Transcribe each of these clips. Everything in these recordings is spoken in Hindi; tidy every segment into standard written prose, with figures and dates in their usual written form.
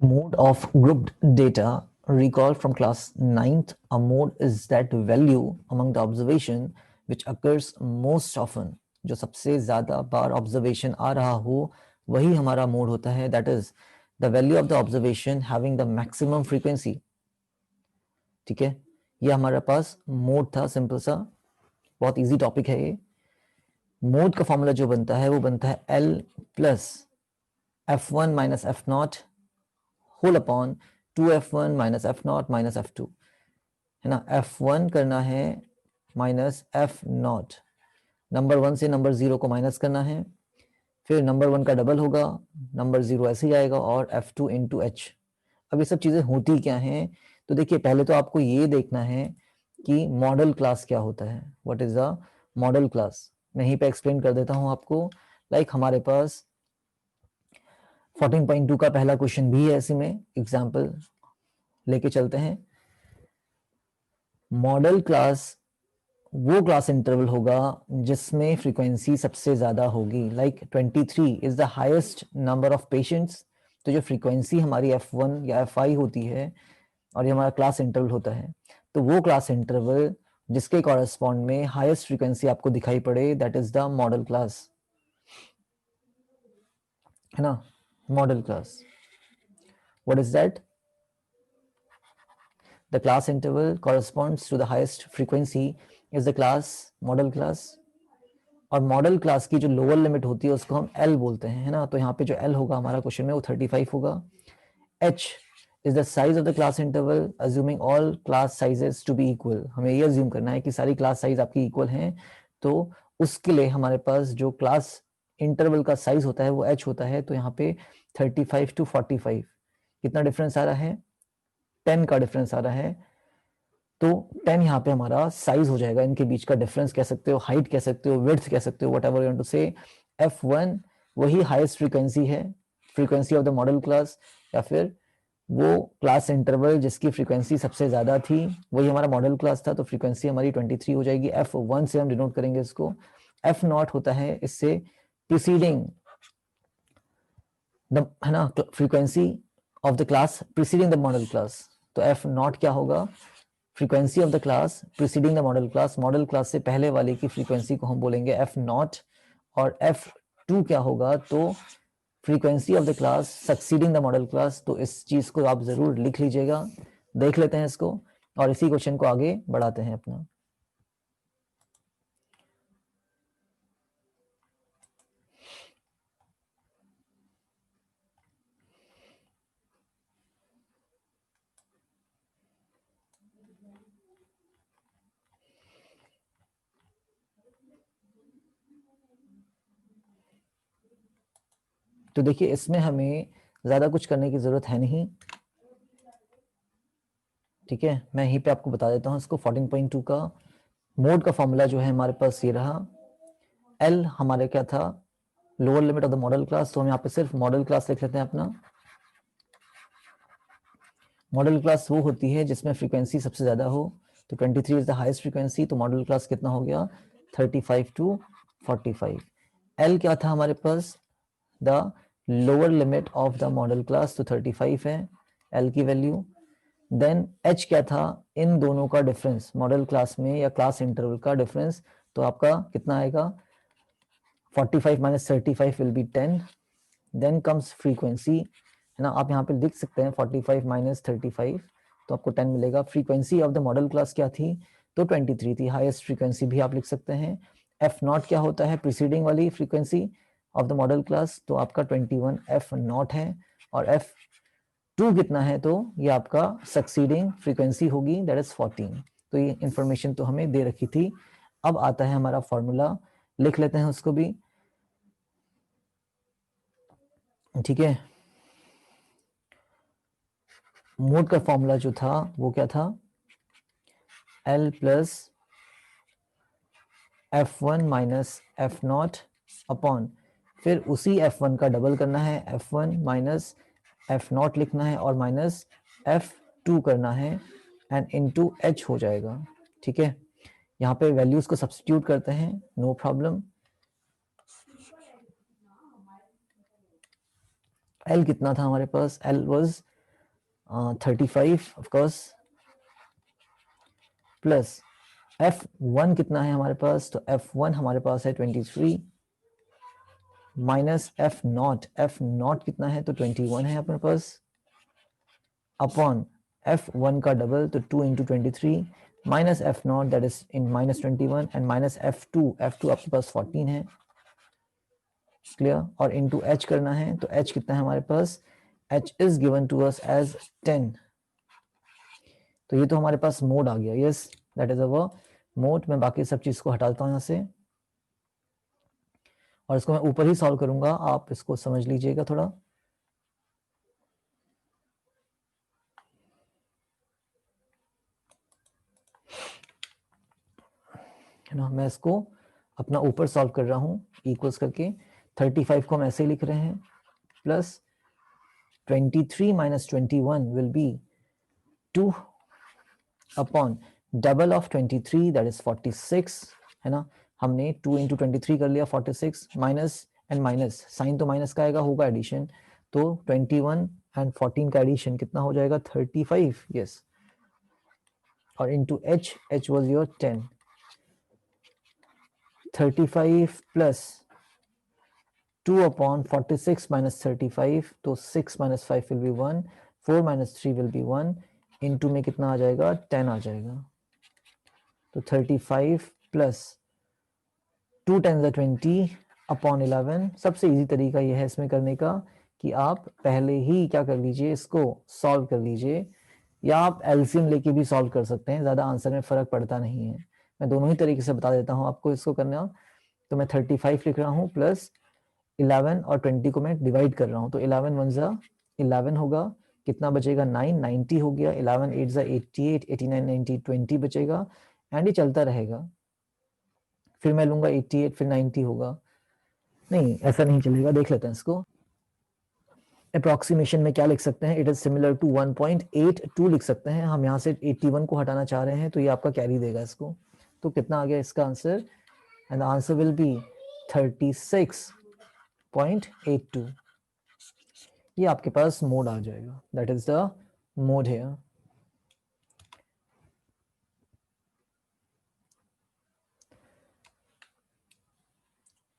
Mode of grouped data recall from class 9th. A mode is that value among the observation which occurs most often. जो सबसे ज्यादा बार ऑब्जर्वेशन आ रहा हो वही हमारा मोड होता है. That is the value of the observation having the maximum frequency. ठीक है, ये हमारे पास मोड था. सिंपल सा, बहुत इजी टॉपिक है ये. मोड का फॉर्मूला जो बनता है वो बनता है L plus F1 minus F naught whole upon 2f1 minus F naught minus f2, है ना. f1 करना है माइनस एफ नॉट, नंबर 1 से नंबर 0 को माइनस करना है, फिर नंबर 1 का डबल होगा, नंबर 0 ऐसे ही आएगा, और f2 इंटू एच. अब ये सब चीज़ें होती क्या हैं, तो देखिए पहले तो आपको ये देखना है कि मॉडल क्लास क्या होता है. What is the modal class. मैं यहीं पे एक्सप्लेन कर देता हूँ आपको. लाइक हमारे पास 14.2 का पहला क्वेश्चन भी है, ऐसे में एग्जाम्पल लेके चलते हैं. मॉडल क्लास वो क्लास इंटरवल होगा जिसमें फ्रीक्वेंसी सबसे ज्यादा होगी. Like 23 is the highest number of patients. तो जो फ्रीक्वेंसी हमारी f1 या fi होती है और ये हमारा क्लास इंटरवल होता है, तो वो क्लास इंटरवल जिसके कॉरेस्पॉन्ड में हाईएस्ट फ्रीक्वेंसी आपको दिखाई पड़े, that is the modal class, है ना. Model class, what is that. The class interval corresponds to the highest frequency is the class model class. और मॉडल क्लास की जो लोअर लिमिट होती है उसको हम L बोलते हैं, है ना. तो यहाँ पे जो L होगा हमारा क्वेश्चन में वो 35 होगा. H is the size of the class interval assuming all class sizes to be equal. हमें ये अज्यूम करना है कि सारी क्लास साइज आपकी इक्वल हैं, तो उसके लिए हमारे पास जो क्लास इंटरवल का साइज होता है वो H होता है. तो यहाँ पे 35 to 45 कितना डिफरेंस आ रहा है, 10 का डिफरेंस आ रहा है. तो 10 यहाँ पे हमारा साइज हो जाएगा, इनके बीच का डिफरेंस कह सकते हो, हाइट कह सकते हो, विड्थ कह सकते हो, whatever you want to say. f1 वही हाईएस्ट फ्रीक्वेंसी है, frequency of the modal class, या फिर वो क्लास इंटरवल जिसकी फ्रीक्वेंसी सबसे ज्यादा थी वही हमारा मॉडल क्लास था. तो फ्रीक्वेंसी हमारी 23 हो जाएगी. f1 से हम डिनोट करेंगे इसको. f नॉट होता है इससे प्रीसीडिंग द, है ना, frequency of the class preceding the modal class. तो f नॉट क्या होगा, frequency of the class preceding the modal class. Model class से पहले वाले की फ्रीक्वेंसी को हम बोलेंगे एफ नॉट. और f2 क्या होगा, तो frequency of the class succeeding the modal class. तो इस चीज को आप जरूर लिख लीजिएगा. देख लेते हैं इसको और इसी क्वेश्चन को आगे बढ़ाते हैं अपना. तो देखिए इसमें हमें ज्यादा कुछ करने की जरूरत है नहीं. ठीक है, मैं यहीं पे आपको बता देता हूँ इसको. 14.2 का मोड का फॉर्मूला जो है हमारे पास ये रहा. L हमारे क्या था, lower limit of the modal class. तो हम यहाँ पे सिर्फ मॉडल क्लास लिख लेते हैं अपना. मॉडल क्लास वो होती है जिसमें फ्रीक्वेंसी सबसे ज्यादा हो. तो 23 इज द हाईएस्ट फ्रीक्वेंसी. तो मॉडल क्लास कितना हो गया, 35 to 45. एल क्या था हमारे पास, the lower limit of the modal class. तो 35 है एल की वैल्यू. देन एच क्या था, इन दोनों का डिफरेंस, मॉडल क्लास में या क्लास इंटरवल का डिफरेंस. तो आपका कितना आएगा, 45 minus 35 will be 10. Then comes frequency, है ना. आप यहाँ पे लिख सकते हैं 45 माइनस 35, तो आपको 10 मिलेगा. Frequency of the modal class क्या थी, तो 23 थी. हाईएस्ट फ्रीक्वेंसी भी आप लिख सकते हैं. एफ नॉट क्या होता है, प्रीसीडिंग वाली frequency of the modal class. तो आपका 21 एफ नॉट है. और एफ टू कितना है, तो ये आपका सक्सीडिंग फ्रीक्वेंसी होगी, दैट इज 14. तो ये इंफॉर्मेशन तो हमें दे रखी थी. अब आता है हमारा फॉर्मूला, लिख लेते हैं उसको भी. ठीक है, मोड का फॉर्मूला जो था वो क्या था, L plus F1 minus F not upon, फिर उसी F1 का डबल करना है, F1 माइनस एफ नॉट लिखना है, और माइनस F2 करना है, एंड इनटू H हो जाएगा. ठीक है, यहाँ पे वैल्यूज को सब्स्टिट्यूट करते हैं, नो प्रॉब्लम. L कितना था हमारे पास, L was 35 of course, plus F1 कितना है हमारे पास, तो F1 हमारे पास है 23 माइनस F0 कितना है, तो 21 है अपने पास, अपॉन F1 का डबल तो 2 into 23 minus F0 that is in minus 21 and minus F2 आपके पास 14 है, क्लियर, और इंटू H करना है, तो H कितना है हमारे पास, H is given to us as 10। तो ये तो हमारे पास मोड आ गया, yes that is our mode. मैं बाकी सब चीज को हटाता हूँ यहाँ से और इसको मैं ऊपर ही सॉल्व करूंगा, आप इसको समझ लीजिएगा थोड़ा। है ना, मैं इसको अपना ऊपर सॉल्व कर रहा हूँ इक्वल्स करके। 35 को हम ऐसे ही लिख रहे हैं, plus 23 minus 21 will be 2 upon double of 23 that is 46, है ना। हमने 2 इंटू 23 कर लिया 46, माइनस एंड माइनस, साइन तो माइनस का आएगा, होगा एडिशन, तो 21 एंड 14 का एडिशन कितना हो जाएगा 35, यस, और into H was your 10, 35 plus 2 upon 46 minus 35, तो 6 minus 5 will be 1, 4 minus 3 will be 1, into में कितना आ जाएगा 10 आ जाएगा, तो 35 प्लस 2 10 20 अपॉन 11। सबसे इजी तरीका यह है इसमें करने का कि आप पहले ही क्या कर लीजिए, इसको सॉल्व कर लीजिए, या आप एलसीएम लेके भी सॉल्व कर सकते हैं, ज़्यादा आंसर में फ़र्क पड़ता नहीं है। मैं दोनों ही तरीके से बता देता हूँ आपको इसको करना। तो मैं 35 लिख रहा हूँ, प्लस 11 और 20 को मैं डिवाइड कर रहा हूँ, तो 11 वन ज़ा 11 होगा, कितना बचेगा 9, 90 हो गया, 11 8 ज़ा 88, 89 90 20 बचेगा, एंड ये चलता रहेगा। फिर मैं लूंगा 88, फिर 90 होगा, नहीं ऐसा नहीं चलेगा, देख लेते हैं इसको। अप्रोक्सीमेशन में क्या लिख सकते हैं, इट इज सिमिलर टू 1.82 लिख सकते हैं। हम यहाँ से 81 को हटाना चाह रहे हैं, तो ये आपका कैरी देगा इसको। तो कितना आ गया इसका answer, and answer will be 36.82। ये आपके पास मोड आ जाएगा, that is the mode here.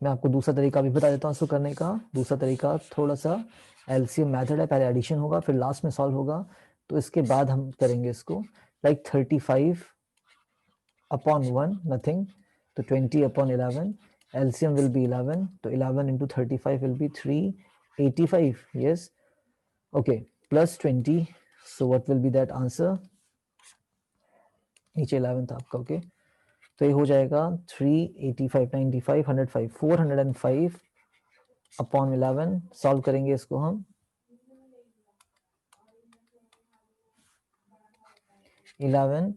मैं आपको दूसरा तरीका भी बता देता हूँ इसको करने का। दूसरा तरीका थोड़ा सा एलसीएम मेथड है, पहले एडिशन होगा फिर लास्ट में सॉल्व होगा, तो इसके बाद हम करेंगे इसको। लाइक 35 अपॉन 1 नथिंग, तो 20 अपॉन 11, एलसीएम विल बी 11, तो 11 into 35 will B 385, yes, okay, plus 20, so what will be that answer, नीचे 11 था आपका, ओके, तो ये हो जाएगा 385 95 105 405 अपॉन 11। सॉल्व करेंगे इसको हम, 11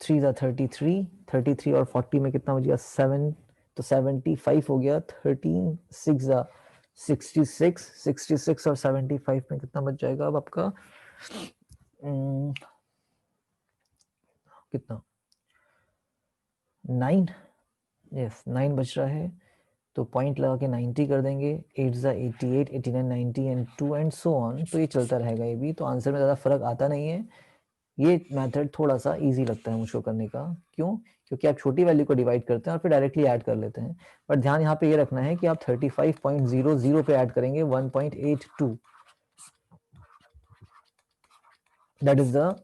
3 ज़ा 33, 33 और 40 में कितना हो गया 7, तो 75 हो गया, 13 6 ज़ा 66, 66 और 75 में कितना बच जाएगा अब आपका, कितना 9, यस 9 बच रहा है, तो पॉइंट लगा के 90 कर देंगे, 8 ज़ा 88 89 90 एंड 2 एंड सो ऑन, तो ये चलता रहेगा ये भी। तो आंसर में ज़्यादा फर्क आता नहीं है, ये मेथड थोड़ा सा इजी लगता है मुझको करने का। क्यों? क्योंकि आप छोटी वैल्यू को डिवाइड करते हैं और फिर डायरेक्टली ऐड कर लेते हैं, पर ध्यान यहाँ पे ये रखना है कि आप 35.00 पे ऐड करेंगे 1.82, that is the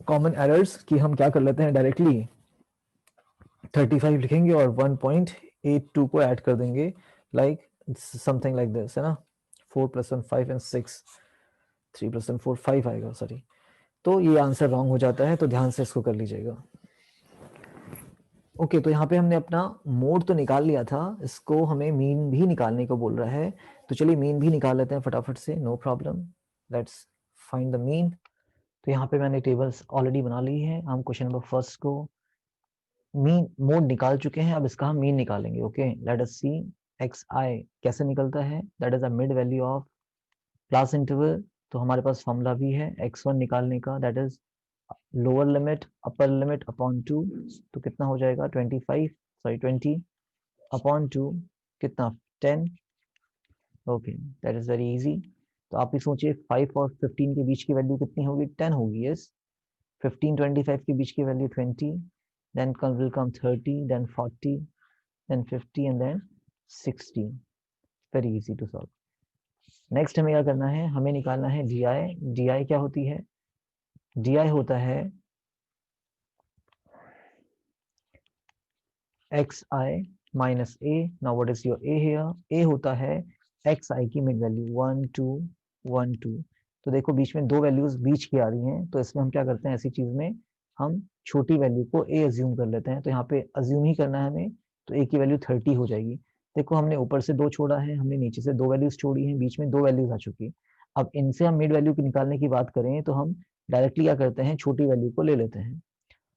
common errors, कि हम क्या कर लेते हैं डायरेक्टली 35 लिखेंगे और 1.82 को ऐड कर देंगे, लाइक समथिंग लाइक दिस, है ना, 4 + 1 5 एंड 6, 3 + 1 4 5 आएगा, सॉरी, तो ये आंसर रॉन्ग हो जाता है, तो ध्यान से इसको कर लीजिएगा। ओके, तो यहाँ पे हमने अपना मोड तो निकाल लिया था, इसको हमें मीन भी निकालने को बोल रहा है, तो चलिए मीन भी निकाल लेते हैं फटाफट से, no problem, let's find the mean. तो यहाँ पे मैंने टेबल्स ऑलरेडी बना ली है, हम क्वेश्चन नंबर फर्स्ट को मीन मोड निकाल चुके हैं, अब इसका हम मीन निकालेंगे। ओके, लेट अस सी एक्स आई कैसे निकलता है, that is a mid value of class interval. तो हमारे पास फॉर्मूला भी है x1 निकालने का, that is lower limit upper limit upon 2, तो कितना हो जाएगा 20 अपॉन 2 कितना 10, okay, that is very easy. तो आप भी सोचिए 5 और 15 के बीच की वैल्यू कितनी होगी? 10 होगी। यस, 15 25 के बीच की value 20, then will come 30, then 40, then 50 and then 60। Very easy to solve. Next हमें क्या करना है? हमें निकालना है डी आई। डी आई क्या होती है? डी आई होता है X I minus A. Now what is your A here? A होता है एक्स आई की मिड वैल्यू 1 2 1 2। तो देखो बीच में दो वैल्यूज बीच की आ रही हैं, तो इसमें हम क्या करते हैं? ऐसी चीज में हम छोटी वैल्यू को ए अज्यूम कर लेते हैं। तो यहाँ पे अज्यूम ही करना है हमें, तो ए की वैल्यू 30 हो जाएगी। देखो हमने ऊपर से दो छोड़ा है, हमने नीचे से दो वैल्यूज छोड़ी हैं, बीच में दो वैल्यूज आ चुकी है। अब इनसे हम मिड वैल्यू की निकालने की बात करें तो हम डायरेक्टली क्या करते हैं? छोटी वैल्यू को ले लेते हैं।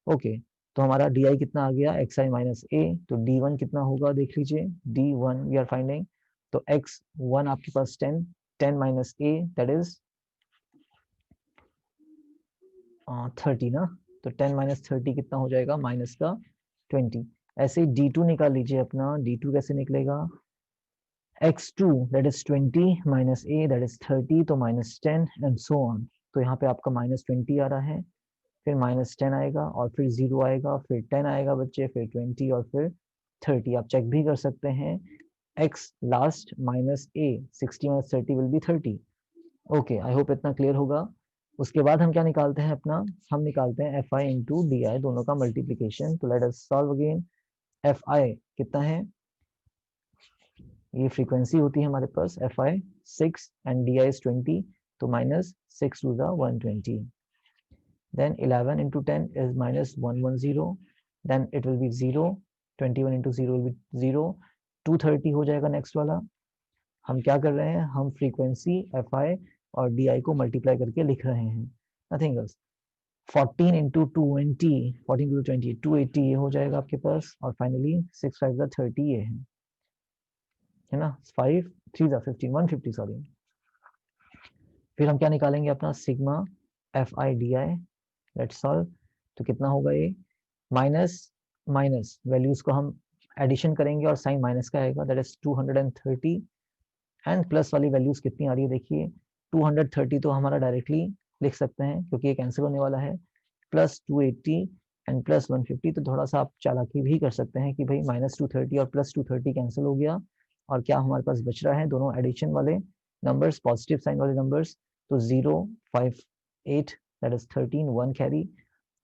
ओके, तो हमारा डी आई कितना आ गया? X I minus A. तो डी वन कितना होगा देख लीजिए। D one we are finding, तो एक्स वन आपके पास 10, 10 माइनस ए दैट इज 30 ना। तो 10 माइनस 30 कितना हो जाएगा? माइनस का 20। ऐसे ही डी टू निकाल लीजिए अपना। डी टू कैसे निकलेगा? x2 that is 20 minus a that is 30, तो minus 10 and so on। तो यहाँ पे आपका minus 20 आ रहा है, फिर माइनस 10 आएगा, और फिर 0 आएगा, फिर 10 आएगा बच्चे, फिर 20 और फिर 30। आप चेक भी कर सकते हैं। x last minus a, 60 minus 30 will be 30। Okay, I hope इतना क्लियर होगा। उसके बाद हम क्या निकालते हैं अपना? हम निकालते हैं F I into D I, दोनों का मल्टीप्लीकेशन। तो let us solve again. F I कितना है? ये फ्रीक्वेंसी होती है हमारे पास। F I 6 and D I is 20, तो minus 6 to the 120। Then 11 into 10 is minus 110, then it will be 0, 21 into 0 will be 0, 230 हो जाएगा नेक्स्ट वाला। हम क्या कर रहे हैं? हम फ्रीक्वेंसी एफ आई और डी आई को मल्टीप्लाई करके लिख रहे हैं, नथिंग एल्स। 14 इंटू 20, 14 टू 20 280 ये हो जाएगा आपके पास, और फाइनली 6 5 30 ये है ना। 5 3 15 150 सॉरी। फिर हम क्या निकालेंगे अपना? Sigma F I D I. Let's solve. तो कितना होगा ये? माइनस माइनस वैल्यूज को हम एडिशन करेंगे और साइन माइनस का आएगा, दैट इज 230। एंड प्लस वाली वैल्यूज कितनी आ रही है देखिए। 230 तो हमारा डायरेक्टली लिख सकते हैं क्योंकि ये कैंसिल होने वाला है, प्लस 280 एंड प्लस 150। तो थोड़ा सा आप चालाकी भी कर सकते हैं कि भाई माइनस 230 और प्लस 230 कैंसिल हो गया, और क्या हमारे पास बच रहा है? दोनों एडिशन वाले नंबर्स, पॉजिटिव साइन वाले नंबर्स। तो 0 5 8 दैट इज 13, 1 कैरी,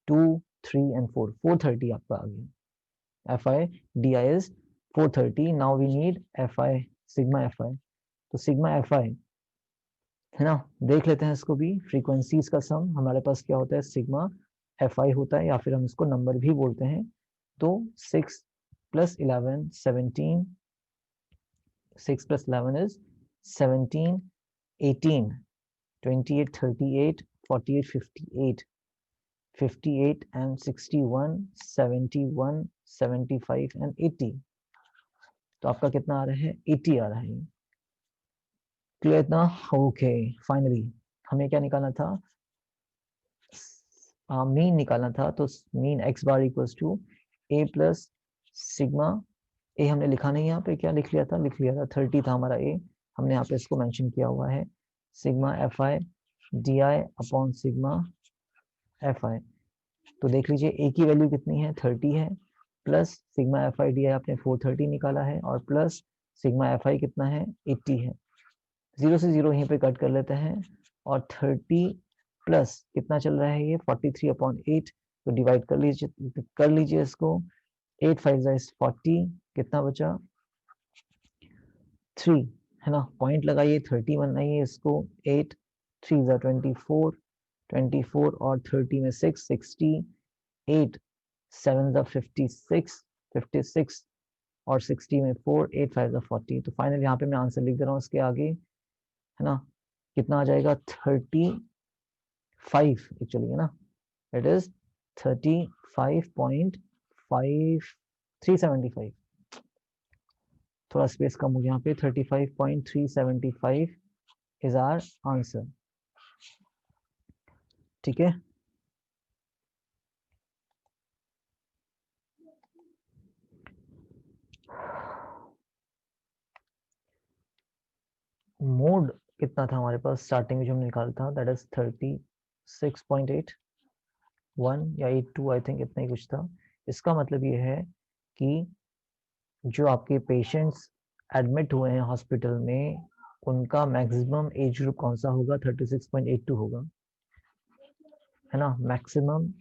2 3 एंड 4, 430 आपका आ गया। F I D I is 430। Now we need F I, sigma F I. तो सिग्मा एफ आई है ना, देख लेते हैं इसको भी। फ्रीक्वेंसीज का सम हमारे पास क्या होता है? सिग्मा एफ आई होता है, या फिर हम इसको नंबर भी बोलते हैं। तो 6 plus 11 17, 6 plus 11 is 17, 18 28 38 48 58, 58 and 61 71 75 and 80। तो आपका कितना आ रहा है? 80 आ रहा है। क्लियर इतना? ओके, फाइनली हमें क्या निकालना था? मीन निकालना था। तो mean X bar equals to A plus sigma. A हमने लिखा नहीं, यहाँ पे क्या लिख लिया था? लिख लिया था 30 था हमारा ए, हमने यहाँ पे इसको मेंशन किया हुआ है। Sigma F I D I upon sigma F I. तो देख लीजिए ए की वैल्यू कितनी है? 30 है, plus sigma F I D आई आपने 430 निकाला है, और प्लस सिग्मा एफ आई कितना है? 80 है। जीरो से जीरो यहीं पे कट कर लेते हैं, और 30 प्लस कितना चल रहा है? ये 43/8। तो डिवाइड कर लीजिए इसको। 8 5 40, कितना बचा? 3 है ना। पॉइंट लगाइए, 30 बनाइए इसको। 8 3 24, 24 और 30 में 6 60, 8 7 56, 56 और 60 में 4, 8 5 40। तो फाइनल यहाँ पे मैं आंसर लिख दे रहा हूँ इसके आगे, है ना। कितना आ जाएगा? 35 एक्चुअली, है ना। It is 35.5375। थोड़ा स्पेस कम हो गया यहाँ पे। 35.375 इज आर आंसर। ठीक है। मोड कितना था हमारे पास स्टार्टिंग में जो हमने निकाला था, दैट इज 36.8 1 या 82, आई थिंक इतना ही कुछ था। इसका मतलब ये है कि जो आपके पेशेंट्स एडमिट हुए हैं हॉस्पिटल में, उनका मैक्सिमम एज ग्रुप कौन सा होगा? 36.82 होगा, है ना। Maximum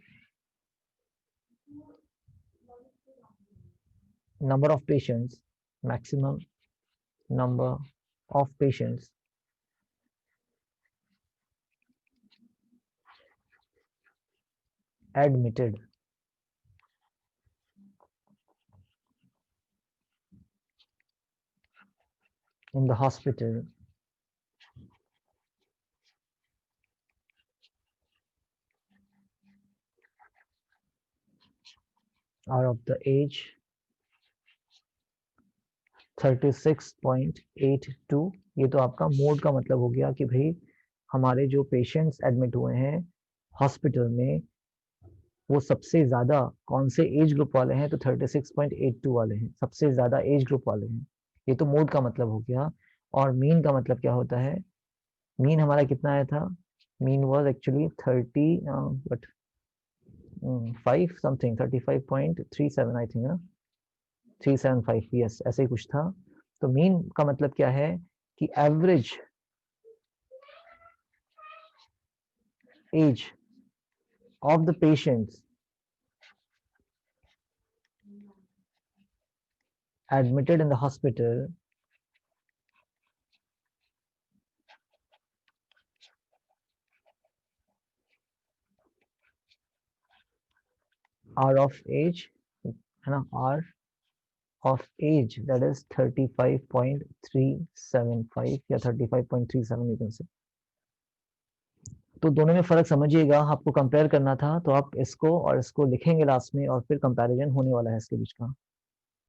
number of patients, maximum number of patients admitted in the hospital are of the age 36.82। ये तो आपका मोड का मतलब हो गया कि भाई हमारे जो पेशेंट्स एडमिट हुए हैं हॉस्पिटल में, वो सबसे ज्यादा कौन से एज ग्रुप वाले हैं? तो 36.82 वाले हैं, सबसे ज्यादा एज ग्रुप वाले हैं। ये तो मोड का मतलब हो गया। और मीन का मतलब क्या होता है? मीन हमारा कितना आया था? Mean was actually 5 something, 35.37 I think ना, 375, यस ऐसे ही कुछ था। तो मीन का मतलब क्या है कि average age of the patients admitted in the hospital are of age, है ना, are of age that is 35.375 या 35.37 you can say। तो दोनों में फर्क समझिएगा, आपको कंपेयर करना था तो आप इसको और इसको लिखेंगे लास्ट में, और फिर कंपैरिजन होने वाला है इसके बीच का।